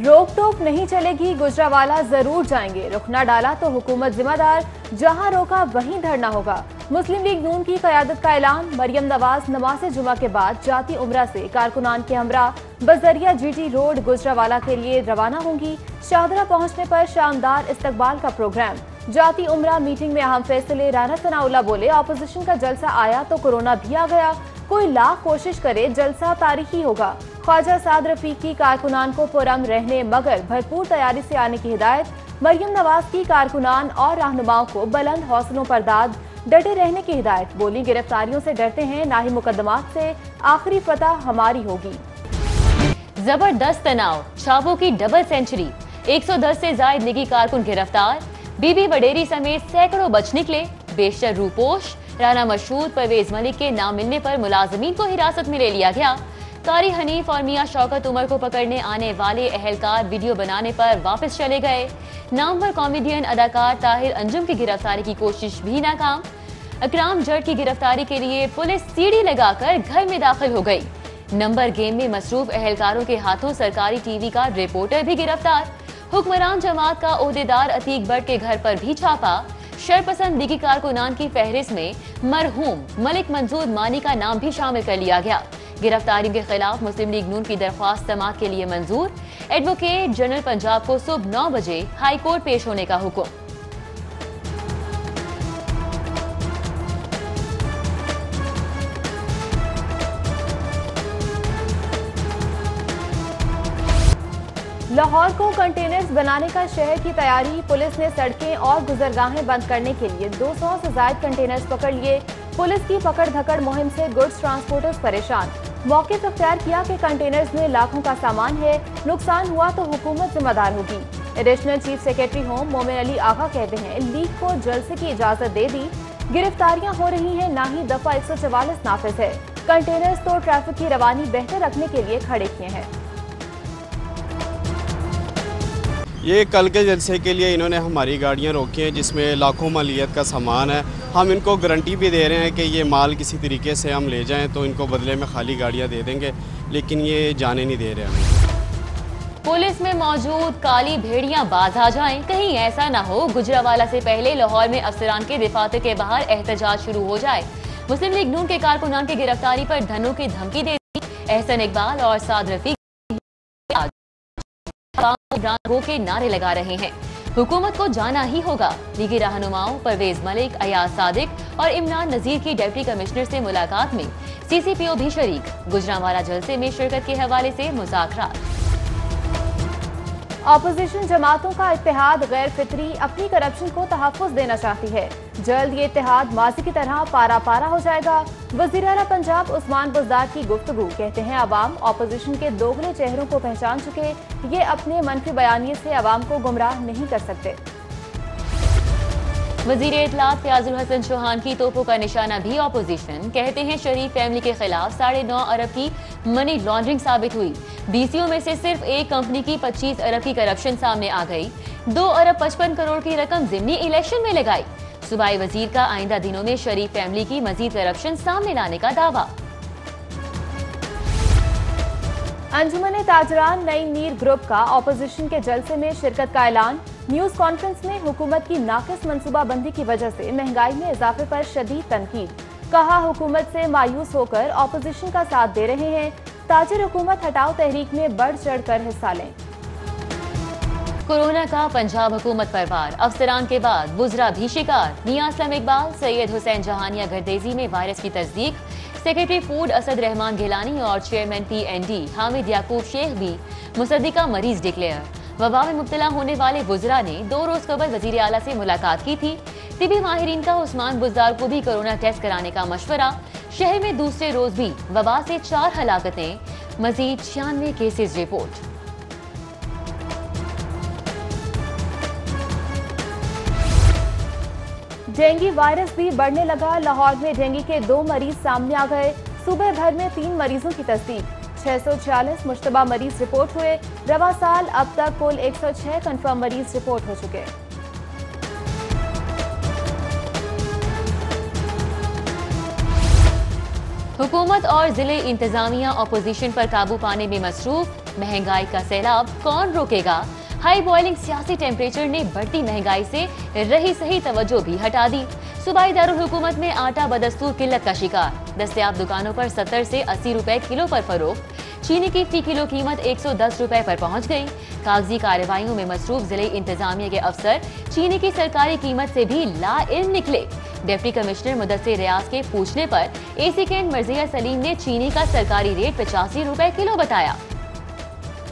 रोक टोक नहीं चलेगी, गुजरावाला जरूर जाएंगे। रुख न डाला तो हुकूमत जिम्मेदार, जहां रोका वहीं धरना होगा। मुस्लिम लीग नून की क़यादत का ऐलान। मरियम नवाज नमाज जुमा के बाद जाती उम्रा से कारकुनान के हमरा बजरिया GT रोड गुजरावाला के लिए रवाना होंगी। शाहदरा पहुंचने पर शानदार इस्तकबाल का प्रोग्राम। जाती उम्रा मीटिंग में अहम फैसले। राना सनाउल्लाह बोले, ऑपोजिशन का जलसा आया तो कोरोना भी आ गया, कोई लाख कोशिश करे जलसा तारीखी होगा। ख्वाजा साद रफीक की कारकुनान को पुरअमन रहने मगर भरपूर तैयारी से आने की हिदायत। मरियम नवाज की कारकुनान और रहनुमाओं को बुलंद हौसलों पर दाद, डटे रहने की हिदायत। बोली, गिरफ्तारियों से डरते हैं ना ही मुकदमात से, आखिरी फतह हमारी होगी। जबरदस्त तनाव, छापों की डबल सेंचुरी। 110 से जायद निगी कारकुन गिरफ्तार। बीबी वडेरी समेत सैकड़ों बच निकले। बेशतर रूपोश। राना मशहूद परवेज मलिक के नाम मिलने पर मुलाजमीन को हिरासत में ले लिया गया। कारी हनीफ और मियां शौकत उमर को पकड़ने आने वाले अहलकार वीडियो बनाने पर वापस चले गए। नामवर कॉमेडियन अदाकार ताहिर अंजुम की गिरफ्तारी की कोशिश भी नाकाम। अकराम जट की गिरफ्तारी के लिए पुलिस सीढ़ी लगाकर घर में दाखिल हो गई। नंबर गेम में मसरूफ अहलकारों के हाथों सरकारी टीवी का रिपोर्टर भी गिरफ्तार। हुक्मरान जमात का ओहदेदार अतीक भट्ट के घर पर भी छापा। शरपसंद लीगी कारकुनान की फहरिस्त में मरहूम मलिक मंजूर मानी का नाम भी शामिल कर लिया गया। गिरफ्तारियों के खिलाफ मुस्लिम लीग नून की दरख्वास्त समाअत के लिए मंजूर। एडवोकेट जनरल पंजाब को सुबह 9 बजे हाई कोर्ट पेश होने का हुक्म। लाहौर को कंटेनर्स बनाने का शहर की तैयारी। पुलिस ने सड़कें और गुजरगाहें बंद करने के लिए 200 से ज्यादा कंटेनर्स पकड़ लिए। पुलिस की पकड़ धकड़ मुहिम से गुड्स ट्रांसपोर्टर्स परेशान। मौके पर तैयार किया कि कंटेनर्स में लाखों का सामान है, नुकसान हुआ तो हुकूमत जिम्मेदार होगी। एडिशनल चीफ सेक्रेटरी होम मोमिन अली आगा कहते हैं, लीग को जलसे की इजाजत दे दी, गिरफ्तारियां हो रही हैं, ना ही दफा 144 नाफिज है। कंटेनर्स तो ट्रैफिक की रवानी बेहतर रखने के लिए खड़े किए हैं। ये कल के जलसे के लिए इन्होंने हमारी गाड़ियां रोकी हैं जिसमें लाखों मालियत का सामान है। हम इनको गारंटी भी दे रहे हैं कि ये माल किसी तरीके से हम ले जाएं तो इनको बदले में खाली गाड़ियां दे देंगे, लेकिन ये जाने नहीं दे रहे हमें। पुलिस में मौजूद काली भेड़ियां बाज आ जाएं, कहीं ऐसा ना हो गुजरावाला से पहले लाहौर में अफसरान के दफातर के बाहर एहतजाज शुरू हो जाए। मुस्लिम लीग नून के कारकुनान की गिरफ्तारी पर धनों की धमकी दे दी। एहसन इकबाल और साद रफीक के नारे लगा रहे हैं, हुकूमत को जाना ही होगा। लीगी रहनुमाओं परवेज मलिक, अयाज सादिक और इमरान नजीर की डिप्टी कमिश्नर से मुलाकात में CCPO भी शरीक। गुजरावाला जलसे में शिरकत के हवाले से मुज़ाकरात। ऑपोजिशन जमातों का इत्तेहाद गैर फितरी, अपनी करप्शन को तहफ़्फ़ुज़ देना चाहती है। जल्द ये इत्तेहाद माजी की तरह पारा पारा हो जाएगा। वज़ीर आला पंजाब उस्मान बुज़दार की गुफ्तगू। कहते हैं, अवाम ऑपोजिशन के दोगले चेहरों को पहचान चुके, ये अपने मनफी बयानिए से अवाम को गुमराह नहीं कर सकते। वजीर इत्तलात फयाजुल हसन चौहान की तोपों का निशाना भी ऑपोजिशन। कहते हैं, शरीफ फैमिली के खिलाफ 9.5 अरब की मनी लॉन्ड्रिंग साबित हुई। DCO में से सिर्फ एक कंपनी की 25 अरब की करप्शन सामने आ गई। 2 अरब 55 करोड़ की रकम ज़िमनी इलेक्शन में लगाई। सूबाई वजीर का आइंदा दिनों में शरीफ फैमिली की मजीद करप्शन सामने लाने का दावा। अंजुमन ताजरान नई मीर ग्रुप का ऑपोजिशन के जलसे में शिरकत का ऐलान। न्यूज कॉन्फ्रेंस में हुकूमत की नाकिस मनसूबाबंदी की वजह से महंगाई में इजाफे पर शदीद तनकीद। कहा, हुकूमत से मायूस होकर ऑपोजिशन का साथ दे रहे हैं। ताजिर हुकूमत हटाओ तहरीक में बढ़ चढ़ कर हिस्सा लें। कोरोना का पंजाब हुकूमत पर वार, अफसरान के बाद बुजरा भी शिकार। मियां असलम इकबाल, सैयद हुसैन जहानिया गर्देजी में वायरस की तस्दीक। सेक्रेटरी फूड असद रहमान गिलानी और चेयरमैन PND हामिद याकूब शेख भी मुसद्दिका मरीज डिक्लेयर। वबा में मुब्तला होने वाले बुजरा ने 2 रोज कबल वजीर आला से मुलाकात की थी। तिबी माहिरीन का उस्मान बुज़दार को भी कोरोना टेस्ट कराने का मशवरा। शहर में दूसरे रोज भी वबा से 4 हलाकतें, मजीद 96 केसेज रिपोर्ट। डेंगू वायरस भी बढ़ने लगा। लाहौर में डेंगू के 2 मरीज सामने आ गए। सूबे भर में 3 मरीजों की तस्दीक। 646 मुश्तबा मरीज रिपोर्ट हुए। रवा साल अब तक कुल 106 कंफर्म मरीज रिपोर्ट हो चुके। हुकूमत और जिले इंतजामिया ऑपोजिशन पर काबू पाने में मसरूफ। महंगाई का सैलाब कौन रोकेगा? हाई बॉइलिंग सियासी टेम्परेचर ने बढ़ती महंगाई से रही सही तवज्जो भी हटा दी। सूबाई दारुल हुकूमत में आटा बदस्तूर किल्लत का शिकार। दस्तयाब दुकानों पर 70 से 80 रुपए किलो पर फरोख्त। चीनी की फी किलो कीमत 110 रुपए पर पहुंच गई। कागजी कार्रवाइयों में मसरूफ जिले इंतजामिया के अफसर चीनी की सरकारी कीमत से भी लाइल्म निकले। डिप्टी कमिश्नर मुदस्सिर रियाज के पूछने पर एसी कैंट मर्जिया सलीम ने चीनी का सरकारी रेट 85 रुपए किलो बताया।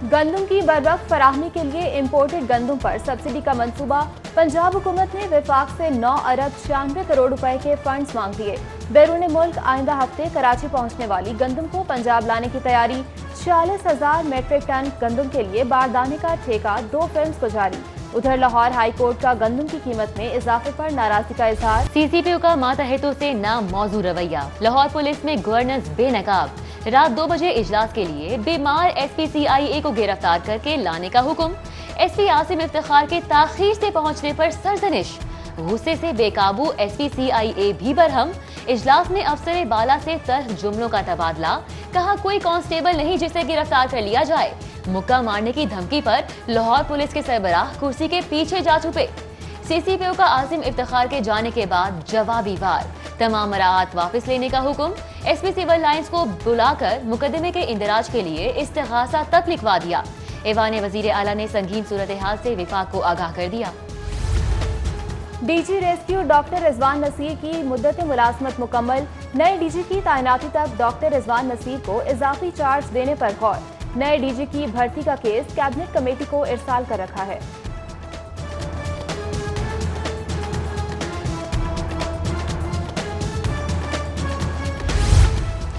गंदम की बरवक्त फराहमी के लिए इम्पोर्टेड गंदम पर सब्सिडी का मंसूबा। पंजाब हुकूमत ने विफाक से 9 अरब 96 करोड़ रुपए के फंड्स मांग लिए। बैरून मुल्क आइंदा हफ्ते कराची पहुंचने वाली गंदम को पंजाब लाने की तैयारी। 46,000 मेट्रिक टन गंदम के लिए बारदाने का ठेका 2 फर्म्स को जारी। उधर लाहौर हाई कोर्ट का गंदम की कीमत में इजाफे पर नाराजगी का इजहार। सीसीपीओ का मातहतों से ना मौजू रवैया। लाहौर पुलिस में गवर्नर्स बेनकाब। रात 2 बजे इजलास के लिए बीमार SPCIA को गिरफ्तार करके लाने का हुक्म। SP आसिम इफ्तिखार के ताखीर से पहुंचने पर सरजनिश। गुस्से से बेकाबू SPCIA भी बरहम। इजलास में अफसर बाला से तल्ख जुमलों का तबादला। कहा कोई कांस्टेबल नहीं जिसे गिरफ्तार कर लिया जाए। मुक्का मारने की धमकी पर लाहौर पुलिस के सरबराह कुर्सी के पीछे जा छुपे। CCPO का आसिम इफ्तिखार के जाने के बाद जवाबी वार। तमाम मराहत वापस लेने का हुक्म। SP सिविल लाइंस को बुलाकर मुकदमे के इंदराज के लिए इस्तिगासा तक लिखवा दिया। ऐवान वजीर आला ने संगीन सूरत हाल से विफाक को आगाह कर दिया। DG rescue doctor Rizwan Naseer की मुद्दत मुलाजमत मुकम्मल। नए DG की तैनाती तक डॉक्टर रिजवान नसीर को इजाफी चार्ज देने पर गौर। नए DG की भर्ती का केस कैबिनेट कमेटी को इरसाल कर रखा है।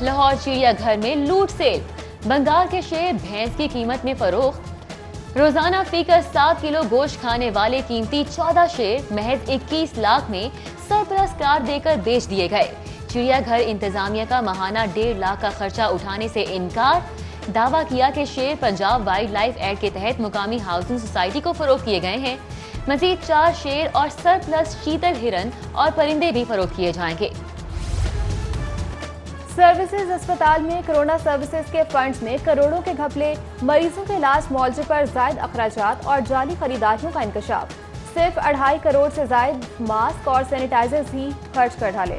लाहौर चिड़ियाघर में लूट सेल। बंगाल के शेर भैंस की कीमत में फरोख्त। रोजाना फीकर 7 किलो गोश्त खाने वाले कीमती 14 शेर महज 21 लाख में सरप्लस करार देकर बेच दिए गए। चिड़ियाघर इंतजामिया का माहाना 1.5 लाख का खर्चा उठाने से इनकार। दावा किया कि शेर पंजाब वाइल्ड लाइफ एक्ट के तहत मुकामी हाउसिंग सोसाइटी को फरोख्त किए गए हैं। मजीद 4 शेर और सरप्लस चीतल हिरन और परिंदे भी फरोख्त किए जाएंगे। सर्विसेज अस्पताल में कोरोना सर्विसेज के फंड्स में करोड़ों के घपले। मरीजों के इलाज मुआवजे पर जायद अखराजात और जाली खरीदारियों का इंकशाफ। सिर्फ 2.5 करोड़ से जायद मास्क और सैनिटाइजर्स ही खर्च कर डाले।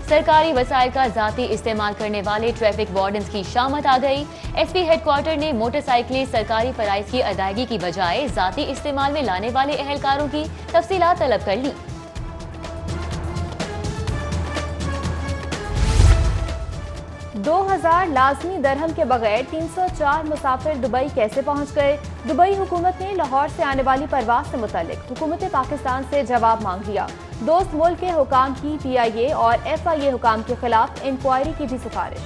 सरकारी वसाइल का जाती इस्तेमाल करने वाले ट्रैफिक वार्डन्स की शामत आ गई। SP हेडक्वार्टर ने मोटरसाइकिलें सरकारी फराइज की अदायगी की बजाय जाती इस्तेमाल में लाने वाले एहलकारों की तफसीलात तलब कर ली। 2000 लाजमी दरहम के बगैर 304 मुसाफिर दुबई कैसे पहुंच गए? दुबई हुकूमत ने लाहौर से आने वाली परवाज से मुतालिक हुकूमत पाकिस्तान से जवाब मांग लिया। दोस्त मुल्क के हुकाम की PIA और FIA हुकाम के खिलाफ इंक्वायरी की भी सिफारिश।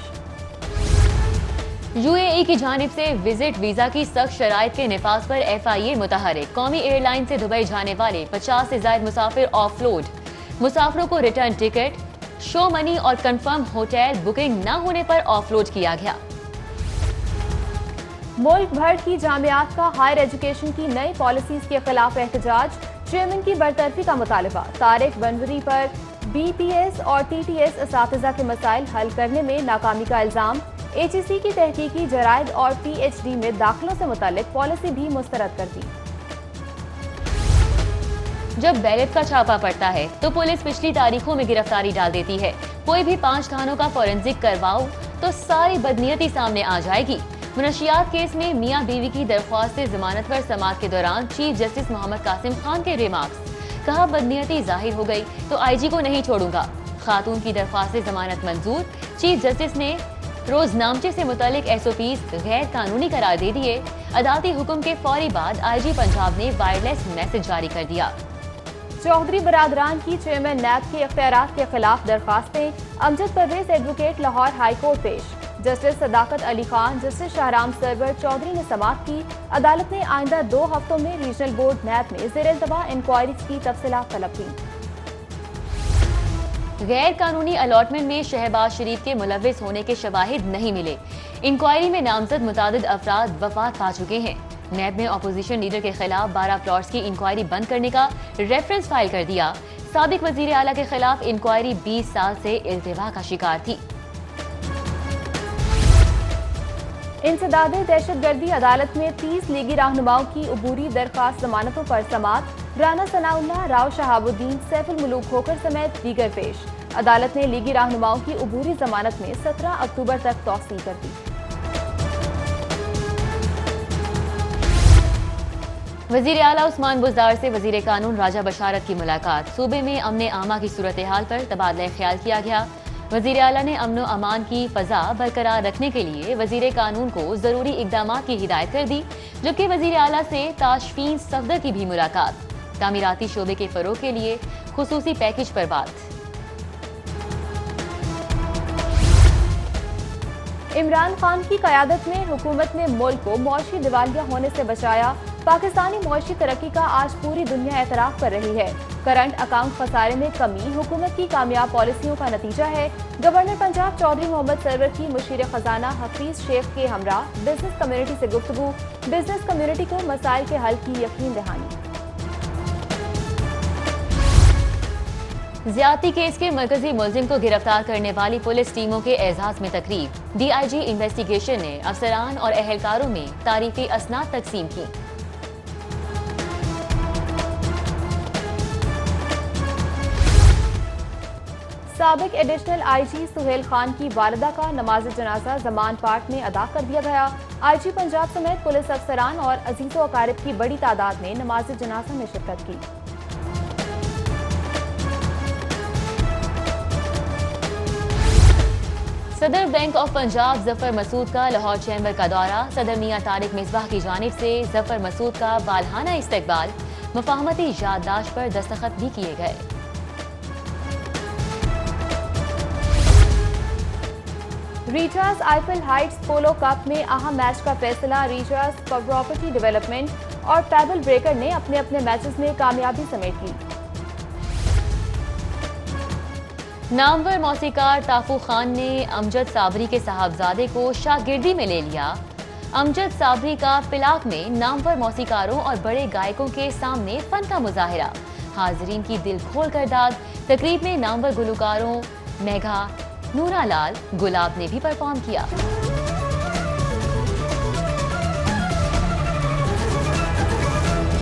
UAE की जानिब से विजिट वीजा की सख्त शराइत के निफाज पर FIA मुतहरिक। कौमी एयरलाइन से दुबई जाने वाले 50 से ज्यादा मुसाफिर ऑफलोड। मुसाफिरों को रिटर्न टिकट, शो मनी और कंफर्म होटल बुकिंग न होने पर ऑफलोड किया गया। मुल्क भर की जामियात का हायर एजुकेशन की नई पॉलिसीज के खिलाफ एहतजाज। चेयरमैन की बरतरफी का मुतालबा। तारिक बनवरी पर BPS और TTS असातिज़ा के मसाइल हल करने में नाकामी का इल्जाम। HEC की तहकीकी जराइद और PhD में दाखिलों से मुतालिक पॉलिसी भी मुस्तरद कर दी। जब बैलेट का छापा पड़ता है तो पुलिस पिछली तारीखों में गिरफ्तारी डाल देती है। कोई भी 5 थानों का फॉरेंसिक करवाओ तो सारी बदनीयती सामने आ जाएगी। मुनशियात केस में मियां बीवी की दरख्वास्त से जमानत पर समाअत के दौरान चीफ जस्टिस मोहम्मद कासिम खान के रिमार्क्स। कहा बदनीयती जाहिर हो गई तो IG को नहीं छोड़ूंगा। खातून की दरख्वास्त से जमानत मंजूर। चीफ जस्टिस ने रोजनामचे से मुतालिक SOPs गैर कानूनी करार दे दिए। अदालती हुक्म के फौरी बाद IG पंजाब ने वायरलेस मैसेज जारी कर दिया। चौधरी बरादरान की चेयरमैन नैब के इख्तियारात के खिलाफ दरखास्तें। Amjad Parvez advocate Lahore High Court पेश। जस्टिस सदाकत अली खान, जस्टिस शाहराम सरवर चौधरी ने समाअत की। अदालत ने आइंदा 2 हफ्तों में रीजनल बोर्ड नैब में ज़ेर-ए-इल्तवा इंक्वायरीज की तफसीलात तलब की। गैर कानूनी अलॉटमेंट में शहबाज शरीफ के मुलव्विस होने के शवाहिद नहीं मिले। इंक्वायरी में नामजद मुतादिद अफराद वफात पा चुके हैं। नैब ने अपोजिशन लीडर के खिलाफ 12 प्लॉट्स की इंक्वायरी बंद करने का रेफरेंस फाइल कर दिया। साबिक वजीर आला के खिलाफ इंक्वायरी 20 साल से इल्तिवा का शिकार थी। इंसदाद दहशतगर्दी अदालत में 30 लीगी रहनुमाओं की अबूरी दरखास्त जमानतों पर समाअत। राना सनाउल्लाह, राव शहाबुद्दीन, सैफुल मुलूक खोखर समेत दीगर पेश। अदालत ने लीगी रहनुमाओं की अबूरी जमानत में 17 अक्टूबर तक तौसील कर दी। वजीर आला उस्मान बुज़दार से वजीर कानून राजा बशारत की मुलाकात। सूबे में अमन आमा की सूरत हाल पर तबादला ख्याल किया गया। वजीर आला ने अमन अमान की फजा बरकरार रखने के लिए वजीर कानून को जरूरी इकदाम की हिदायत कर दी, जबकि वजीर आला से ताशफीन सफदर की भी मुलाकात। तामीराती शोबे के फरोग के लिए खुसूसी पैकेज पर बात। इमरान खान की क़यादत में हुकूमत ने मुल्क को मौशी दिवालिया होने से बचाया। पाकिस्तानी मौशी तरक्की का आज पूरी दुनिया एतराफ़ कर रही है। करंट अकाउंट खसारे में कमी हुकूमत की कामयाब पॉलिसियों का नतीजा है। गवर्नर पंजाब चौधरी मोहम्मद सरवर की मुशीर खजाना हफीज शेख के हमरा बिजनेस कम्युनिटी से गुफ्तगू। बिजनेस कम्युनिटी को मसाइल के हल की यकीन दहानी। ज्यादती केस के मरकजी मुलजिम को गिरफ्तार करने वाली पुलिस टीमों के एजाज में तकरीब। DIG इन्वेस्टिगेशन ने अफसरान और एहलकारों में तारीफी असनाद तकसीम की। साबिक एडिशनल IG सुहेल खान की वालिदा का नमाज जनाजा जमान पार्क में अदा कर दिया गया। IG पंजाब समेत पुलिस अफसरान और अजीजो अकारिब की बड़ी तादाद ने नमाज जनाजा में शिरकत की। सदर बैंक ऑफ पंजाब जफर मसूद का लाहौर चैम्बर का दौरा। सदर मियां तारिक मिसबाह की जानिब से जफर मसूद का वालहाना इस्तकबाल। मुफाहमती याददाश्त पर दस्तखत भी किए गए। रीचास आइफल हाइट्स पोलो कप में अहम मैच का फैसला। रीचास प्रॉपर्टी डेवलपमेंट और पैबल ब्रेकर ने अपने अपने मैचेस में कामयाबी समेट ली। नामवर मौसीकार ताफू खान ने अमजद साबरी के साहबजादे को शागिर्दी में ले लिया। अमजद साबरी का पिलाक में नामवर मौसीकारों और बड़े गायकों के सामने फन का मुजाहिरा। हाजरीन की दिल खोल कर दाद। तकरीब में नामवर गुलकारों मेघा, नूरा लाल, गुलाब ने भी परफॉर्म किया।